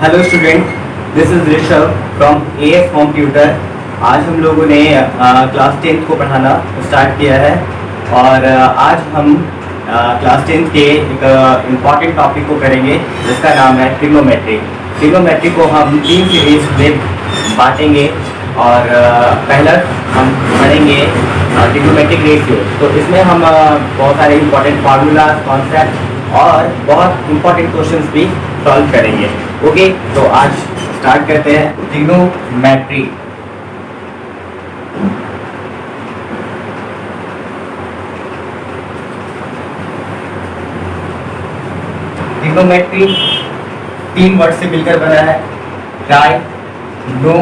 Hello student, this is Rishabh from as home tutor. आज हम लोगों ने क्लास 10th को पढ़ाना स्टार्ट किया है और आज हम क्लास 10th के एक इम्पॉर्टेंट टॉपिक को करेंगे जिसका नाम है ट्रिग्नोमेट्री। ट्रिग्नोमेट्री को हम 3 सीरीज में बांटेंगे और पहला हम पढ़ेंगे ट्रिग्नोमेट्रिक रेशियो। तो इसमें हम बहुत सारे इम्पॉर्टेंट फार्मूलाज, कॉन्सेप्ट और बहुत इम्पॉर्टेंट क्वेश्चंस भी सॉल्व करेंगे। ओके, तो आज स्टार्ट करते हैं ट्रिग्नोमेट्री। ट्रिग्नोमेट्री 3 वर्ड से मिलकर बना है, ट्राई, नो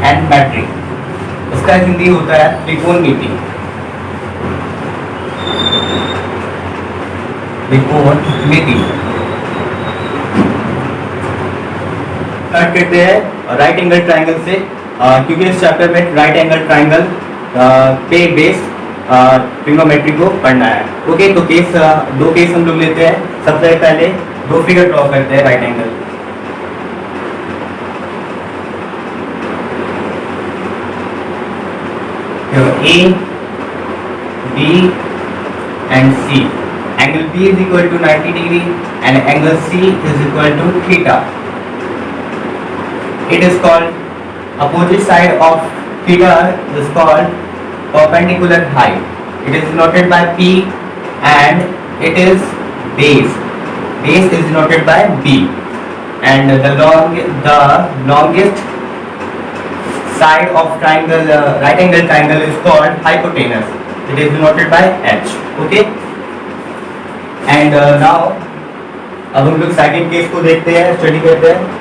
एंड मैट्री। इसका हिंदी होता है त्रिकोणमिति। त्रिकोणमिति स्टार्ट करते हैं राइट एंगल ट्राइंगल से, क्योंकि इस चैप्टर में राइट एंगल ट्राइंगल पे बेस ट्रिग्नोमेट्री को पढ़ना है। ओके, तो दो केस हम लोग लेते हैं। सबसे पहले 2 फिगर ड्रॉ करते हैं right angle. A, B and C. Angle B is equal to 90 degree and angle C is equal to theta. It is called opposite side of theta is called perpendicular height. It is denoted by P and it is base. Base is denoted by B and the longest side of triangle, right angle triangle is called hypotenuse. It is denoted by H. Okay, and now अब हम लोग second case को देखते हैं, study करते हैं।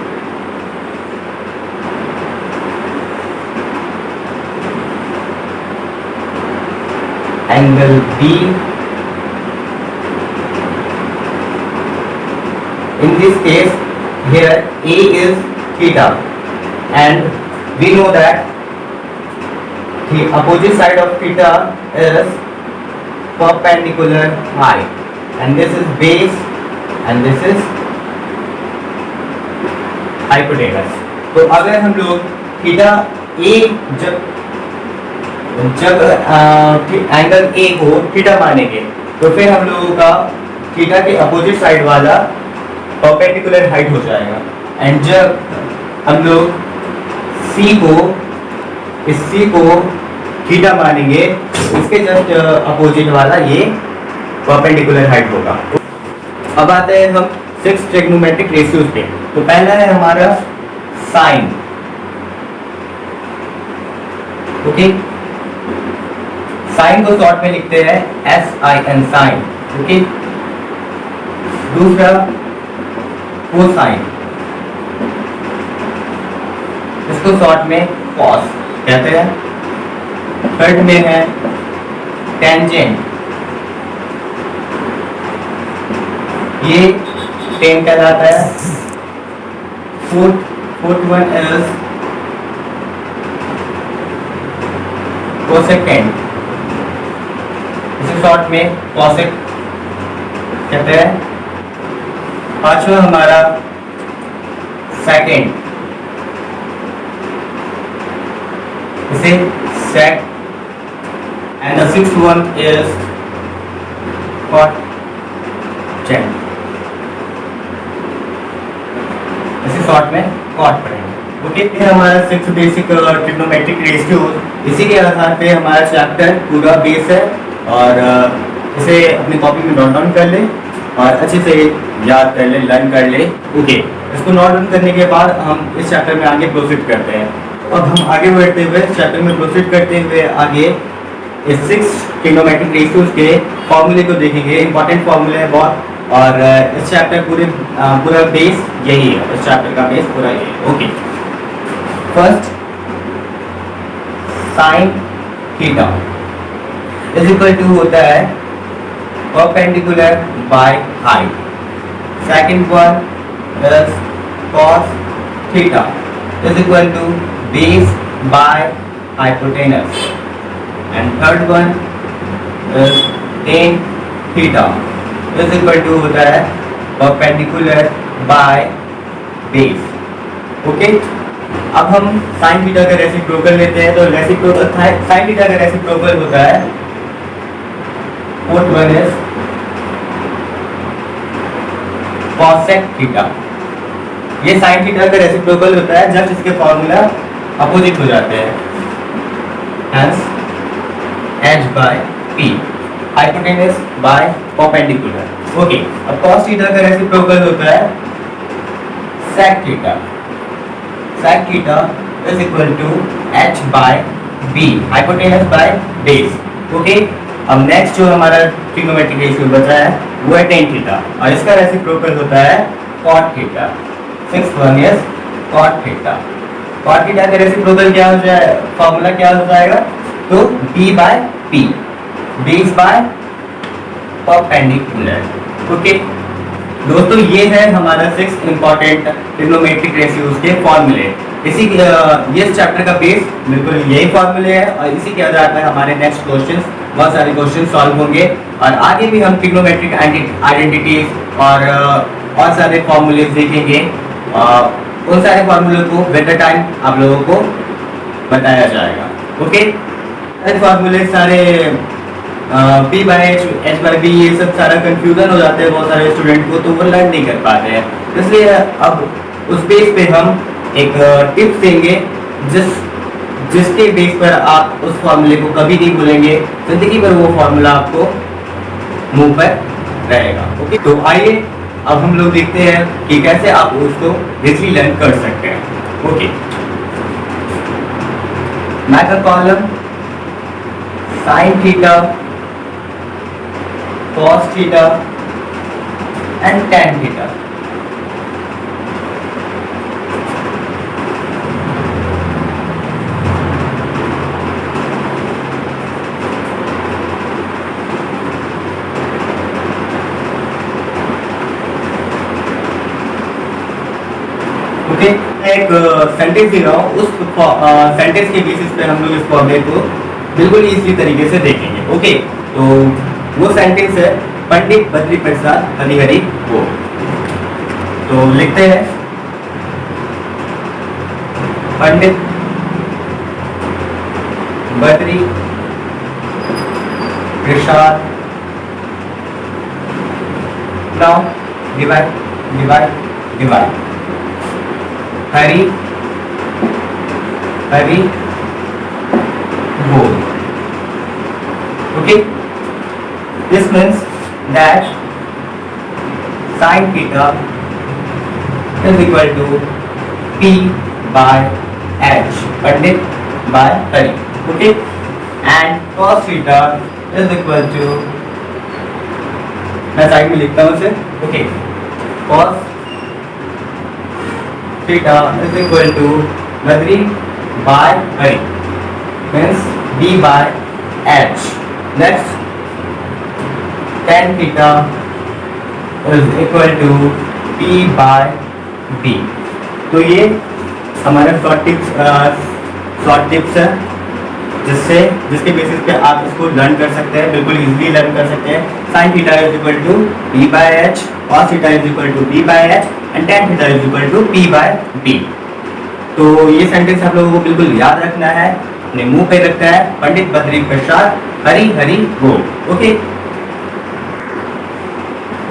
Angle B, in this case here A is theta and we know that the opposite side of theta is perpendicular height and this is base and this is hypotenuse। तो अगर हम लोग theta A जब angle A को theta मानेंगे तो फिर हम लोगों का थीटा के अपोजिट साइड वाला परपेंडिकुलर हाइट हो जाएगा। एंड जब हम लोग इस C को थीटा मानेंगे इसके जस्ट अपोजिट वाला ये परपेंडिकुलर हाइट होगा। अब आते हैं हम 6 ट्रिग्नोमेट्रिक रेशियोज पे। तो पहला है हमारा साइन। ओके, साइन को शॉर्ट में लिखते हैं SIN, साइन। ओके, दूसरा कोसाइन, इसको शॉर्ट में कॉस कहते हैं। थर्ड में है टेंजेंट, ये टेन कहलाता है। फोर्थ वन इज कोसेकेंट, इसे शॉर्ट में कॉसेक कहते हैं। पांचवा हमारा सेकेंड, इसे sec, and the sixth one is cotangent, इसे शॉर्ट में कॉट पढ़ेंगे। ओके, ये हमारा 6 बेसिक ट्रिग्नोमेट्रिक रेशियो। इसी के आधार पे हमारा चैप्टर पूरा बेस है और इसे अपनी कॉपी में नोट डाउन कर ले और अच्छे से याद कर ले, लर्न कर ले। ओके, इसको नोट डाउन करने के बाद हम इस चैप्टर में आगे प्रोसीड करते हैं। अब हम आगे बढ़ते हुए चैप्टर में प्रोसीड करते हुए आगे इस 6 ट्रिग्नोमेट्रिक रेशियोज के फॉर्मूले को देखेंगे। इंपॉर्टेंट फॉर्मूले है बहुत और इस चैप्टर पूरा बेस यही है। इस चैप्टर का बेस पूरा यही है। Okay, first sine theta is equal to होता है perpendicular by height. Second one is cos theta is equal to base by hypotenuse and third one is tan theta is equal to होता है perpendicular by base. Okay, अब हम sign theta का reciprocal लेते हैं। तो रेसिप्रोकल साइन थीटा का reciprocal होता है fourth one is cosec theta. ये साइन थीटा का रेसिप्रोकल होता है जब इसके फॉर्मूला अपोजिट हो जाते हैं। Hence, h by p, hypotenuse by perpendicular। Okay, अब cos थीटा का रेसिप्रोकल होता है sec theta. sec theta is equal to h by b, hypotenuse by base। Okay, अब नेक्स्ट जो हमारा ट्रिग्नोमेट्रिक रेशियो बचा है वो है tan थीटा और इसका रेसिप्रोकल होता है cot theta. Sixth one is cot theta. cot theta का रेसिप्रोकल क्या हो जाए, फॉर्मूला क्या हो जाएगा, तो b by p, base by perpendicular. Okay दोस्तों, ये है हमारा 6 इंपॉर्टेंट ट्रिग्नोमेट्रिक रेशियोज के फॉर्मूले। इसी ये चैप्टर का बेस बिल्कुल यही फॉर्मूले है और इसी के आधार पर हमारे नेक्स्ट क्वेश्चंस, बहुत सारे क्वेश्चन सॉल्व होंगे और आगे भी हम ट्रिग्नोमेट्रिक आइडेंटिटीज और सारे फॉर्मूले देखेंगे। उन सारे फॉर्मूले को विद द टाइम आप लोगों को बताया जाएगा। ओके, फॉर्मूले सारे p by h, h by b, ये सब सारा कंफ्यूजन हो जाते हैं बहुत सारे स्टूडेंट को, तो वो लर्न नहीं कर पाते हैं। इसलिए अब उस बेस पे हम एक टिप्स देंगे जिसके बेस पर आप उस फॉर्मूले को कभी नहीं भूलेंगे, जिंदगी भर वो फॉर्मूला आपको मुंह पर रहेगा। ओके, तो आइए अब हम लोग देखते हैं कि कैसे आप उसको इजीली लर्न कर सकते हैं। Okay, method column sin theta, cos theta and tan theta। Okay, एक सेंटेंस दे रहा हूँ, उस सेंटेंस के बेसिस पे हम लोग इस फॉर्मूले को बिल्कुल इसी तरीके से देखेंगे। ओके, तो वो सेंटेंस है पंडित बद्री प्रसाद हरिहरि को। तो लिखते हैं Pandit Badri Prasad, now divide divide divide, Hari Hari बोल। Okay, this means that sin theta is equal to p by h, Pandit by Hari। Okay, and cos theta is equal to, मैं साइड में लिखता हूँ उसे। Okay, cos theta is equal to Badri by Hari, means b by h। Next, tan theta is equal to p by b। तो ये हमारे short tips है जिसके बेसिस पे आप इसको लर्न कर सकते हैं, बिल्कुल इजीली लर्न कर सकते हैं। sin theta is equal to p by h, cos theta is equal to p by h and tan theta is equal to p by b। तो ये सेंटेंस आप लोगों को बिल्कुल याद रखना है, अपने मुंह पे रखना है, पंडित बद्री प्रसाद हरि हरि बोल। ओके,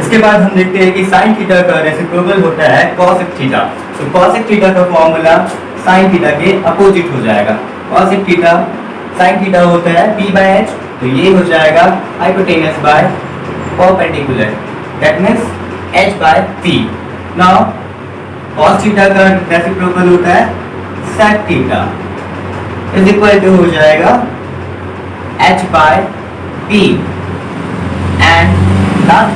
इसके बाद हम देखते हैं कि sin थीटा का रेसिप्रोकल होता है cosec थीटा। तो cosec थीटा का फॉर्मूला sin थीटा के अपोजिट हो जाएगा। cosec थीटा sin थीटा होता है p by h, तो ये हो जाएगा hypotenuse by perpendicular, that means h by p। Now cos theta का रेसिप्रोकल होता है sec theta is equal to हो जाएगा h by p, and last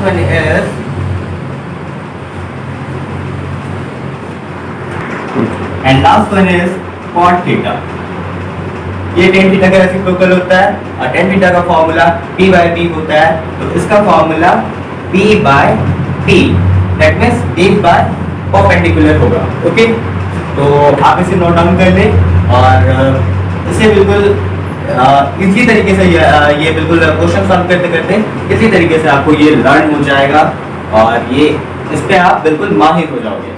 one is cot theta. ये tan थीटा का रेसिप्रोकल होता है और tan थीटा का फॉर्मूला p by p होता है, तो इसका formula p by p, that means p by perpendicular होगा। ओके, तो आप इसे नोट डाउन कर लें और इसे बिल्कुल इसी तरीके से ये बिल्कुल क्वेश्चन सॉल्व करते करते इसी तरीके से आपको ये लर्न हो जाएगा और ये इस पे आप बिल्कुल माहिर हो जाओगे।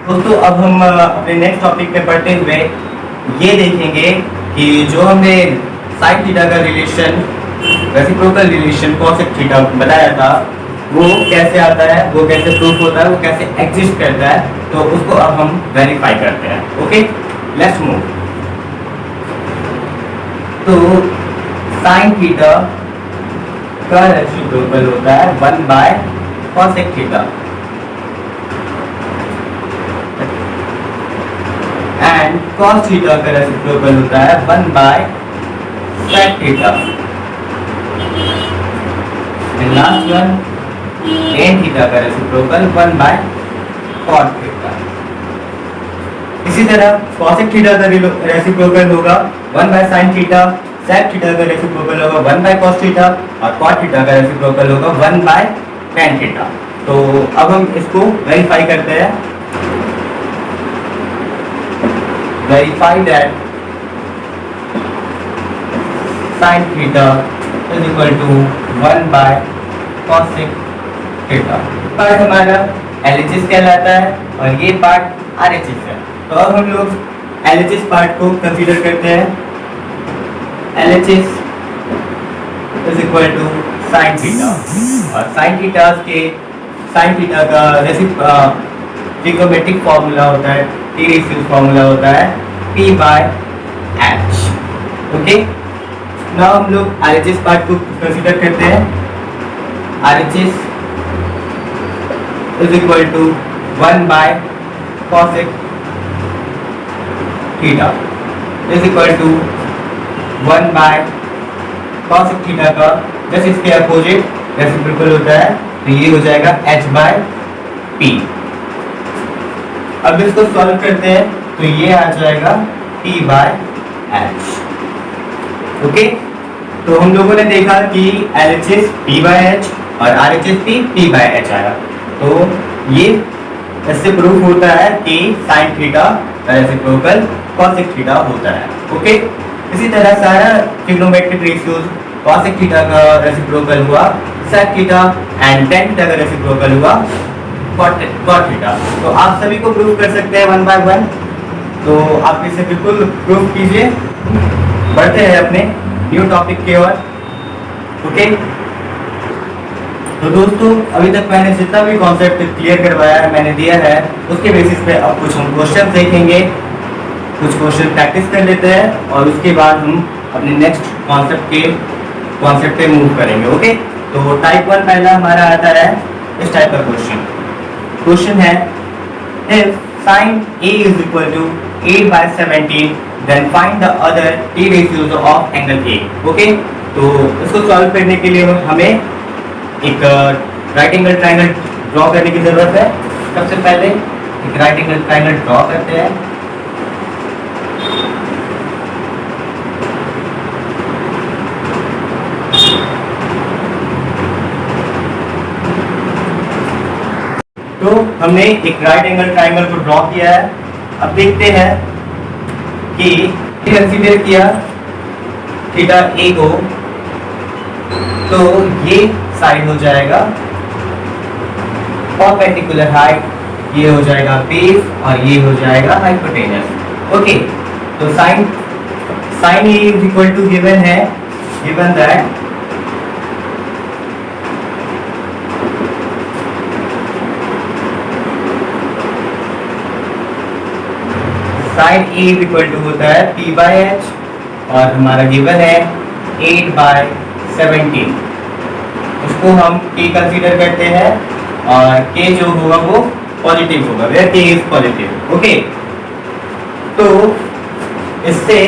दोस्तों अब हम अपने नेक्स्ट टॉपिक पे पढ़ते हुए ये देखेंगे कि जो हमने साइन थीटा का relation, reciprocal relation cosec theta बताया था, वो कैसे आता है, वो कैसे प्रूफ होता है, वो कैसे एग्जिस्ट करता है, तो उसको अब हम वेरीफाई करते हैं। Okay, let's move. तो साइन थीटा का रेसिप्रोकल होता है 1 by cosec theta and cos theta का रेसिप्रोकल होता है 1 by sec theta and last one tan theta का रेसिप्रोकल 1 बाय cot थीटा। इसी तरह cosec थीटा का रेसिप्रोकल होगा 1 by sin theta, sec theta का रेसिप्रोकल होगा 1 बाय cos थीटा और cot थीटा का रेसिप्रोकल होगा 1 बाय tan थीटा। तो अब हम इसको वेरीफाई करते हैं। Verify that sin theta is equal to 1 by cosec theta. Part हमारा LHS कहलाता है और ये पार्ट RHS है। तो अब हम लोग LHS पार्ट को कंसीडर करते हैं। LHS is equal to sin theta और sin थीटा का ट्रिग्नोमेट्रिक फॉर्मूला होता है, टी रेशियो फॉर्मूला होता है P by H। Okay, now हम लोग RHS पार्ट को कंसीडर करते हैं। RHS is equal to 1 by cosec theta is equal to 1 by cosec theta का जैसे इसके अपोजिट रेसिप्रोकल होता है, तो ये हो जाएगा H बाय P। अब इसको सॉल्व करते हैं तो ये आ जाएगा P बाय H। ओके, तो हम लोगों ने देखा कि LHS P बाय H और RHS P बाय H आया। तो ये इससे प्रूफ होता है कि sin थीटा का रेसिप्रोकल cosec थीटा होता है। ओके, इसी तरह सारा ट्रिग्नोमेट्रिक रेशियोज cosec थीटा का रेसिप्रोकल हुआ sec theta and tan theta का रेसिप्रोकल हुआ cot थीटा। तो आप सभी को प्रूफ कर सकते हैं 1 बाय 1। तो आप इसे बिल्कुल प्रूफ कीजिए। बढ़ते हैं अपने न्यू टॉपिक की ओर। ओके, तो दोस्तों अभी तक मैंने जितना भी कॉन्सेप्ट क्लियर करवाया है, मैंने दिया है, उसके बेसिस पे अब कुछ हम क्वेश्चन देखेंगे, कुछ क्वेश्चन प्रैक्टिस कर लेते हैं और उसके बाद हम अपने नेक्स्ट कॉन्सेप्ट पे मूव करेंगे। ओके, तो टाइप 1 पहला हमारा आता है इस टाइप का क्वेश्चन है if sin A is equal to 8 by 17 then find the other t ratios of angle A। Okay, तो इसको सॉल्व करने के लिए हमें एक राइट एंगल ट्रायंगल ड्रॉ करने की जरूरत है। सबसे पहले एक राइट एंगल ट्रायंगल ड्रॉ करते हैं। तो हमने एक राइट एंगल ट्रायंगल को ड्रॉ किया है। अब देखते हैं कि कंसीडर किया थीटा ए को, तो ये साइड हो जाएगा परपेंडिकुलर हाइट, ये हो जाएगा बेस और ये हो जाएगा हाइपोटेनस। ओके, तो sine A is equal to given है, given that sine A is equal to होता है P बाय H और हमारा गिवन है 8 बाय 17। उसको हम K कंसीडर करते हैं और K जो होगा वो पॉजिटिव होगा, where K is positive. Okay, तो इससे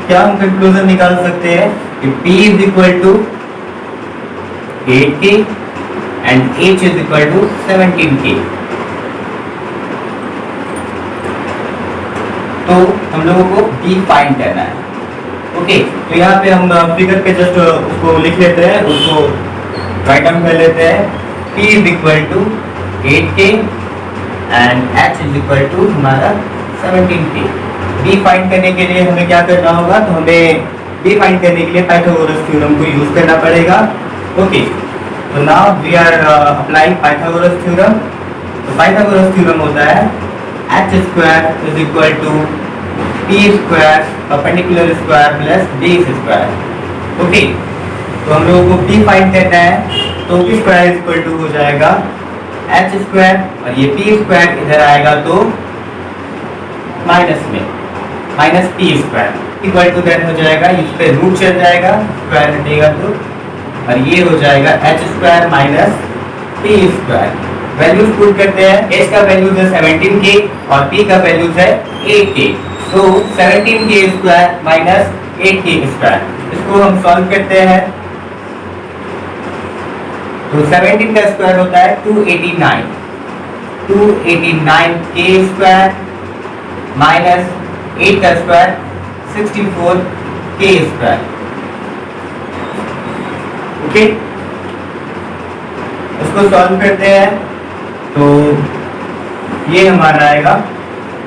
क्या हम कंक्लूजन निकाल सकते हैं कि P is equal to 8K and H is equal to 17K। तो हम लोगों को D फाइंड करना है। ओके, तो यहाँ पे हम फिगर पे जस्ट उसको लिख लेते हैं, उसको राइट डाउन कर लेते हैं। P is equal to 8K and H is equal to हमारा 17K। D फाइंड करने के लिए हमें क्या करना होगा, तो हमें D फाइंड करने के लिए पाइथागोरस थ्योरम को यूज करना पड़ेगा। ओके, तो now we are applying Pythagoras theorem. तो पाइथागोरस थ्योरम होता है h square is equal to p square perpendicular square plus base square. Okay, तो हम लोगों को p फाइंड करना है, तो p square is equal to हो जाएगा h स्क्वायर और ये p स्क्वायर इधर आएगा तो माइनस में minus p square equal to then हो जाएगा, इस पे रूट चल जाएगा, स्क्वायर हटेगा तो, और ये हो जाएगा h square minus p square. Values put करते हैं, h का वैल्यूज है 17k और p का वैल्यूज है 8k, तो 17k square minus 8k square, इसको हम सॉल्व करते हैं। तो 17 का स्क्वायर होता है 289, 289k स्क्वायर माइनस 8 का स्क्वायर 64k स्क्वायर। ओके, इसको सॉल्व करते हैं तो ये हमारा आएगा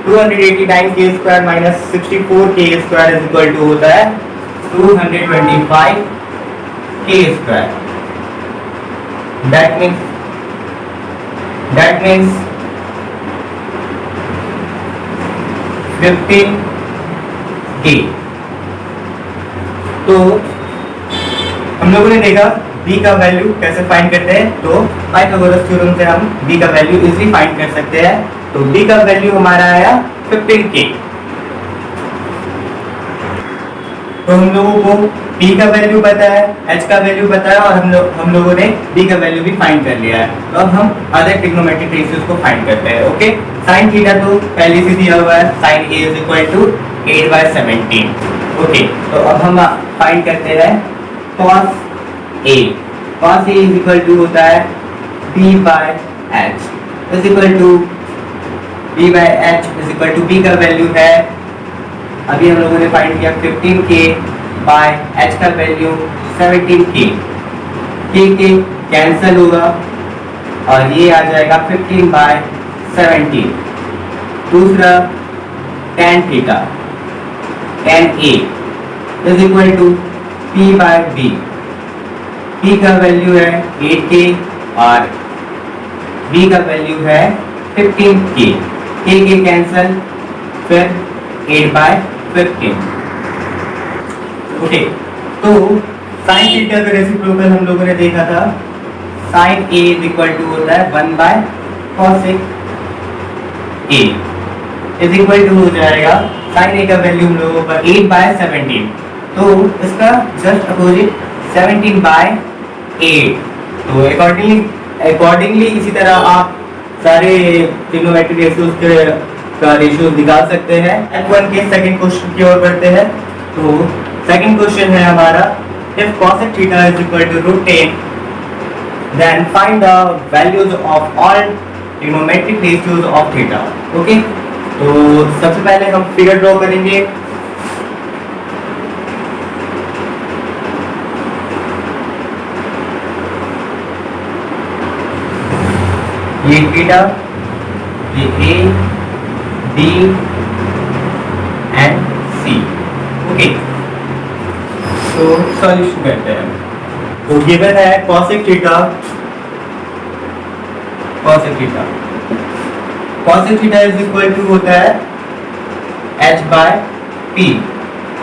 289k square minus 64k square is equal to होता है 225k square. That means 15k। तो हम लोगों ने देखा b का वैल्यू कैसे फाइंड करते हैं, तो पाइथागोरस थ्योरम से हम b का वैल्यू इजीली फाइंड कर सकते हैं। तो b का वैल्यू हमारा आया 15k। तो हम लोगों को p का वैल्यू पता है, h का वैल्यू पता है और हम लोगों ने b का वैल्यू भी फाइंड कर लिया है। तो अब हम अदर ट्रिग्नोमेट्रिक रेशियोज को फाइंड करते हैं। ओके, sin थीटा तो पहले से दिया हुआ है, sin a is equal to 8/17। Okay, तो अब हम फाइंड करते हैं cos a। cos a is equal to होता है b/h is equal to b/h is equal to b का वैल्यू है, अभी हम लोगों ने फाइंड किया 15k बाय h का वैल्यू 17k, k कैंसिल होगा और ये आ जाएगा 15/17। दूसरा tan theta, tan a is equal to p/b, p का वैल्यू है 8k और b का वैल्यू है 15k, k कैंसिल, फिर 8/15। ओके, तो sin थीटा का रेसिप्रोकल हम लोगों ने देखा था, sin a is equal to होता है 1/cos a is equal to हो जाएगा, sin a का वैल्यू हम लोगों पर 8/17, तो इसका जस्ट अपोजिट 17/8। तो अकॉर्डिंगली इसी तरह आप सारे ट्रिग्नोमेट्रिक रेशियोज का रेशियो निकाल सकते हैं। F1 के सेकंड क्वेश्चन की ओर बढ़ते हैं। तो सेकंड क्वेश्चन है हमारा, if cosec theta is equal to √10 then find the values of all trigonometric ratios of theta। Okay, तो सबसे पहले हम फिगर ड्रॉ करेंगे। ये थीटा, ये a b and c। Okay, तो सॉल्यूशन करते हैं। तो गिवन है cosec theta, cosec theta is equal to होता है h/p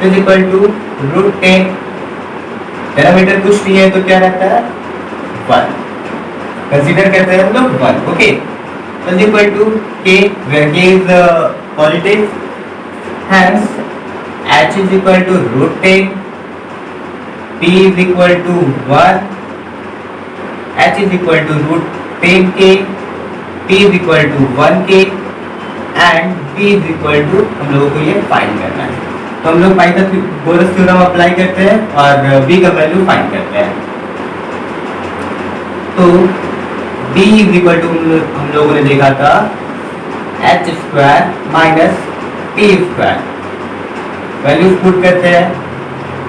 is equal to √10। Parameter कुछ नहीं है तो क्या रहता है 1, कंसीडर करते हैं हम लोग 1। Okay, is equal to k where k is positive, hence h is equal to √10, p is equal to 1, h is equal to √10k, p is equal to 1k and p is equal to, हम लोगों को ये find करना है। तो हम लोग Pythagoras theorem apply करते हैं और b का वैल्यू फाइंड करते हैं। तो b is equal to हम लोगों ने देखा था h square minus p square, values put करते हैं,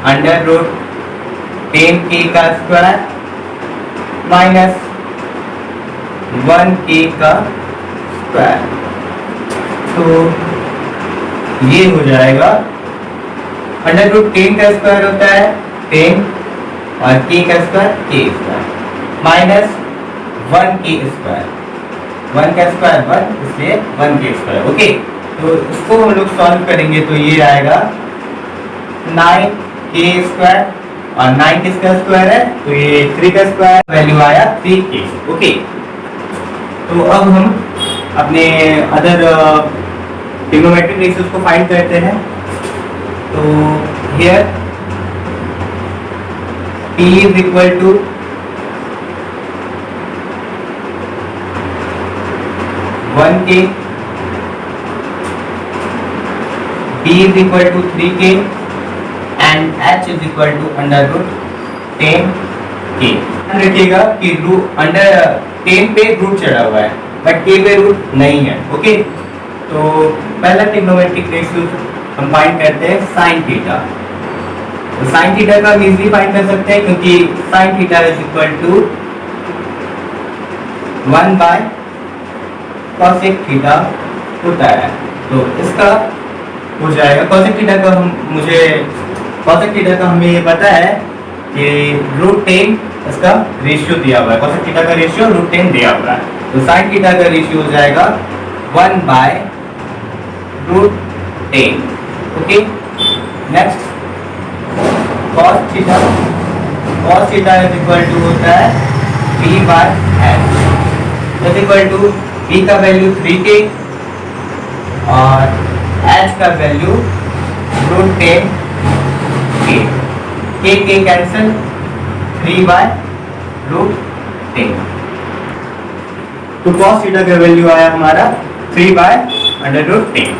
√10k का स्क्वायर माइनस 1k का स्क्वायर, तो ये हो जाएगा √10 का स्क्वायर होता है 10 और k का square k square minus 1k square, 1 का स्क्वायर 1, इसलिए 1 के स्क्वायर। ओके, तो इसको हम लोग सॉल्व करेंगे तो ये आएगा 9 के स्क्वायर, और 9 किसका स्क्वायर है तो ये 3 का स्क्वायर, वैल्यू आया 3 के। ओके, तो अब हम अपने अदर ट्रिग्नोमेट्रिक रेशियोज को फाइंड करते हैं। तो here P is equal to 1k, B is equal to 3k and H is equal to under root 10k। रखिएगा कि अंडर 10 पे रूट चढ़ा हुआ है बट k पे रूट नहीं है। ओके, तो पहला ट्रिग्नोमेट्रिक रेशियो हम फाइंड करते हैं साइन थीटा। तो साइन थीटा का हम इजीली फाइंड कर सकते हैं क्योंकि sine theta is equal to 1 by cosec theta होता है। तो इसका हो जाएगा कॉसेक थीटा का कॉसेक थीटा का हमें ये पता है कि रूट 10 इसका रेशियो दिया हुआ है, कॉसेक थीटा का रेशियो रूट 10 दिया हुआ है। तो साइन थीटा का रेशियो हो जाएगा 1 by root 10। Okay, next cos theta is equal to होता है p by h is equal to p का वैल्यू 3k और h का value root 10k, k cancel 3 by root 10। तो cos थीटा का वैल्यू आया हमारा 3 बाय अंडर रूट 10।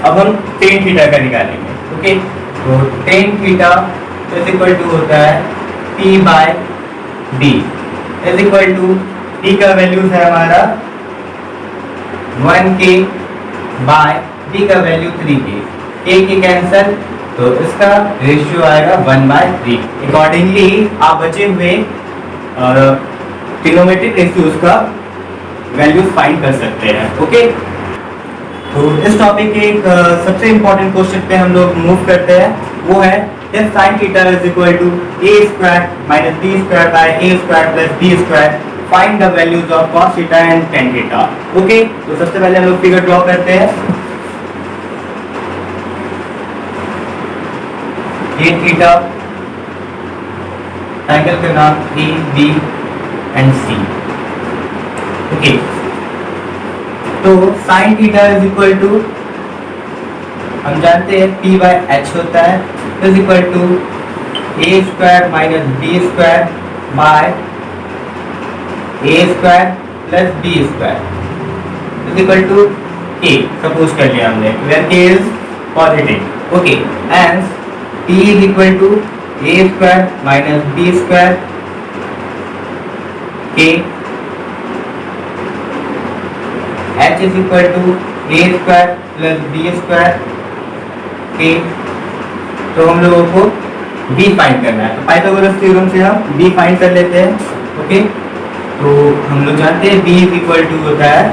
अब हम tan थीटा का निकालेंगे। ओके, तो tan theta is equal to होता है p by d is equal to p का वैल्यू है हमारा 1k बाय d का वैल्यू 3k, k कैंसिल, तो इसका रेशियो आएगा 1 बाय 3। अकॉर्डिंगली आप बचे हुए ट्रिग्नोमेट्रिक रेशियोज का वैल्यूज फाइंड कर सकते हैं। ओके, तो इस टॉपिक के एक सबसे इम्पोर्टेंट क्वेश्चन पे हम लोग मूव करते हैं, वो है if sin theta is equal to a square minus b square by a square plus b square, find the values of cos theta and tan theta. Okay, तो सबसे पहले हम लोग फिगर ड्रॉ करते हैं। ये थीटा, ट्रायंगल का नाम a b and c। Okay, तो sine theta is equal to हम जानते हैं p बाय h होता है is equal to a square minus b square by a square plus b square is equal to k। Suppose कर लिया हमने where k is positive. Okay, and p is equal to a square minus b square k, h is equal to a square plus b square k। तो हम लोगों को b find करना है, तो पाइथागोरस थ्योरम से हम b फाइंड कर लेते हैं। ओके, तो हम लोग जानते हैं b इज इक्वल टू होता है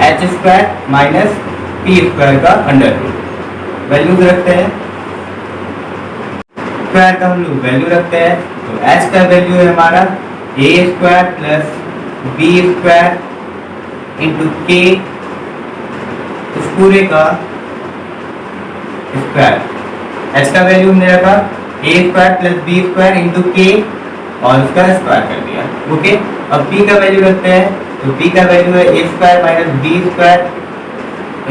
h square minus p square का अंडर रूट। वैल्यूज रखते हैं, स्क्वायर का हम लोग वैल्यू रखते हैं, तो h का वैल्यू है हमारा a square plus b square into k इस पूरे का स्क्वायर। h का वैल्यू हमने रखा a square plus b square into k और उसका स्क्वायर कर दिया। ओके, अब p का वैल्यू रखते हैं, तो p का वैल्यू है a square minus b square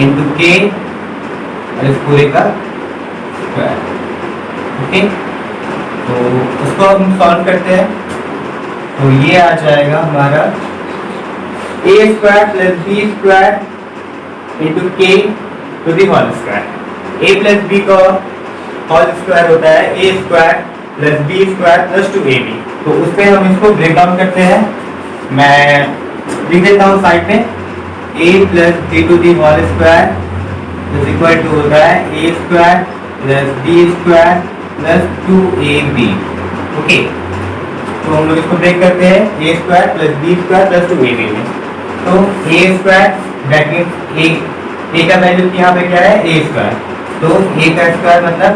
into k और इस पूरे का स्क्वायर। ओके, तो उसको हम सॉल्व करते हैं, तो ये आ जाएगा हमारा a square plus b square into k to the whole square. a plus b का होल स्क्वायर होता है a square plus b square plus 2ab। तो उस पर हम इसको ब्रेक डाउन करते हैं, मैं लिख देता हूँ साइड में a plus b to the whole square is equal to होता है a square plus b square plus 2ab। Okay, तो हम लोग इसको ब्रेक करते हैं a square plus b square plus 2ab में। तो a स्क्वायर ब्रैकेट a का वैल्यू यहाँ पे क्या है a स्क्वायर, तो a का स्क्वायर मतलब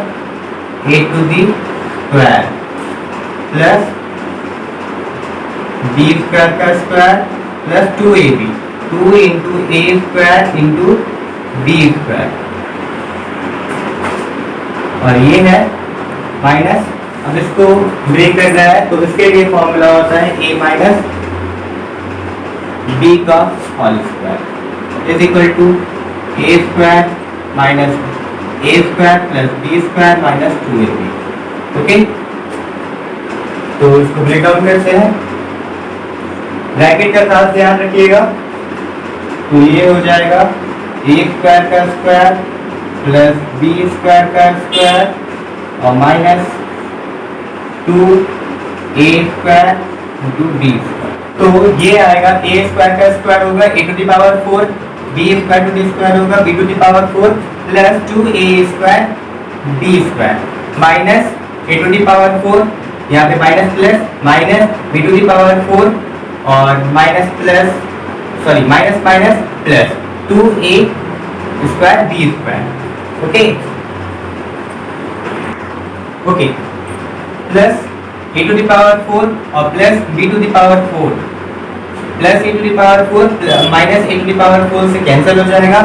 a to the square plus B square का स्क्वायर प्लस 2ab, 2 इंटू ए स्क्वायर इंटू बी स्क्वायर, और ये है माइनस। अब इसको ब्रेक करना है तो इसके लिए फॉर्मूला होता है a माइनस बी का whole square is equal to A square minus A square plus B square minus 2ab। Okay, तो इसको ब्रेक डाउन करते हैं। ब्रैकेट का खास ध्यान रखिएगा, तो ये हो जाएगा ए स्क्वायर का स्क्वायर प्लस बी स्क्वायर का स्क्वायर और minus 2a square into B square. तो ये आएगा a स्क्वायर का स्क्वायर होगा a to the power 4, b square to the square होगा b to the power 4 plus 2a square b square minus a to the power 4, यहाँ पे minus plus minus b to the power 4 और minus plus sorry minus minus plus 2a square b square. Okay okay, plus a to the power 4 और plus b to the power 4 plus a to the power 4 minus a to the power 4 से cancel हो जाएगा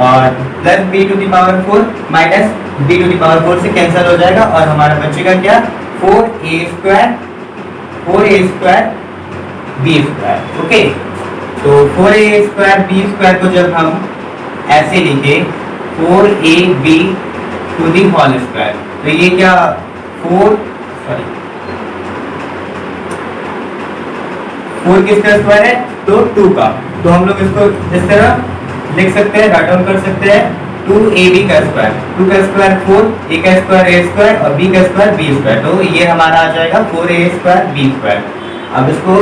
और plus b to the power 4 minus b to the power 4 से cancel हो जाएगा और हमारा बचेगा क्या 4a square b square. Okay, तो 4a स्क्वायर b स्क्वायर को जब हम ऐसे लिखे 4ab to the whole square, तो ये क्या 4 किसका स्क्वायर है तो 2 का, तो हम लोग इसको इस तरह लिख सकते हैं, राइट डाउन कर सकते हैं 2ab का स्क्वायर, 2 का स्क्वायर 4, a का स्क्वायर a स्क्वायर और b का स्क्वायर b स्क्वायर, तो ये हमारा आ जाएगा 4a स्क्वायर b स्क्वायर। अब इसको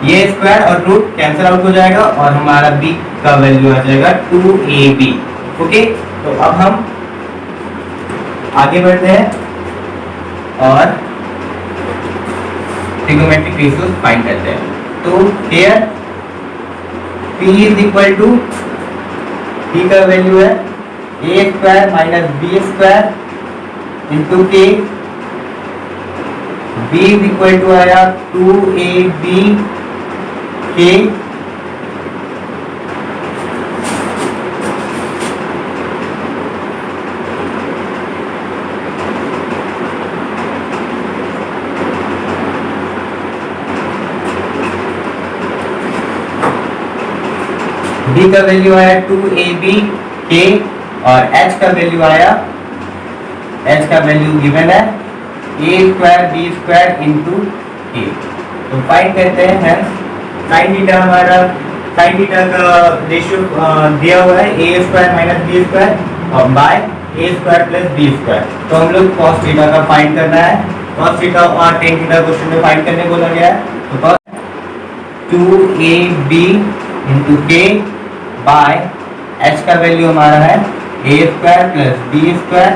ये स्क्वायर और रूट कैंसिल आउट हो जाएगा और हमारा b का वैल्यू आ जाएगा 2ab। ओके, तो अब हम आगे बढ़ते हैं और ट्रिग्नोमेट्रिक रेशियोज फाइंड करते हैं। तो here p is equal to, p का वैल्यू है a square minus b square into k, b is equal to आया 2ab k b का वैल्यू आया 2ab k और h का वैल्यू आया, h का वैल्यू गिवन है a square b square into k। तो फाइंड करते हैं साइन थीटा, हमारा साइन थीटा का रेशियो दिया हुआ है a square minus b square और by a square plus b square. तो हम लोग cos थीटा का फाइंड करना है, cos थीटा और tan थीटा क्वेश्चन में फाइंड करने बोला गया है। तो cos 2ab into k by h का वैल्यू हमारा है a square plus b square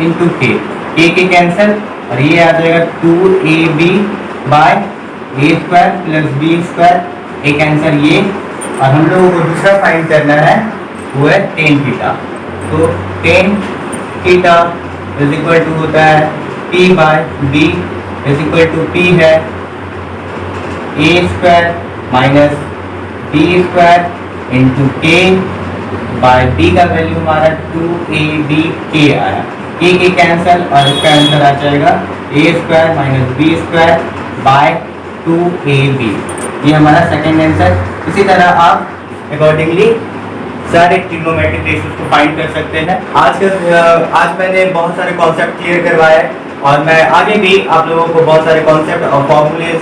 into k, K cancel और ये आ जाएगा 2ab by a square plus b square, a cancel ये, और हम लोगों को दूसरा फाइंड करना है वो है tan थीटा। तो tan theta is equal to होता है p by b is equal to p है a square minus b square into k by b का वैल्यू हमारा 2ab k आया, k कैंसिल और इसका आंसर आ जाएगा a square minus b square bye 2ab। ये हमारा सेकेंड आंसर। इसी तरह आप अकॉर्डिंगली सारे ट्रिग्नोमेट्रिक रेशियोज को फाइंड कर सकते हैं। आज मैंने बहुत सारे कॉन्सेप्ट क्लियर करवाए और मैं आगे भी आप लोगों को बहुत सारे कॉन्सेप्ट और फॉर्मूलेज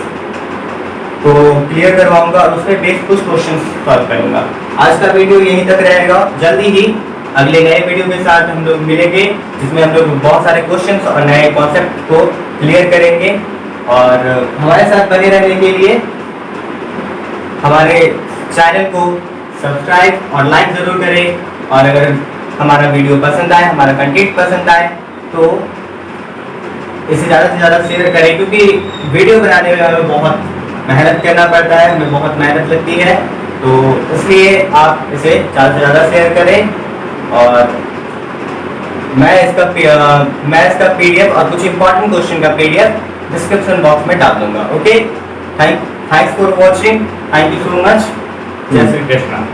को क्लियर करवाऊंगा और उसके बेस्ड कुछ क्वेश्चंस सॉल्व करूंगा। आज का वीडियो यहीं तक रहेगा, जल्दी ही अगले नए वीडियो के साथ हम लोग मिलेंगे जिसमें हम लोग बहुत सारे क्वेश्चंस और नए कॉन्सेप्ट को क्लियर करेंगे। और हमारे साथ बने रहने के लिए हमारे चैनल को सब्सक्राइब और लाइक ज़रूर करें, और अगर हमारा वीडियो पसंद आए, हमारा कंटेंट पसंद आए तो इसे ज़्यादा से ज़्यादा शेयर करें, क्योंकि वीडियो बनाने में हमें बहुत मेहनत करना पड़ता है, हमें बहुत मेहनत लगती है, तो इसलिए आप इसे ज़्यादा से ज़्यादा शेयर करें। और मैं इसका PDF और कुछ इंपॉर्टेंट क्वेश्चन का PDF डिस्क्रिप्शन बॉक्स में डाल दूंगा। Okay, thanks for watching, thank you so much, जय श्री कृष्णा।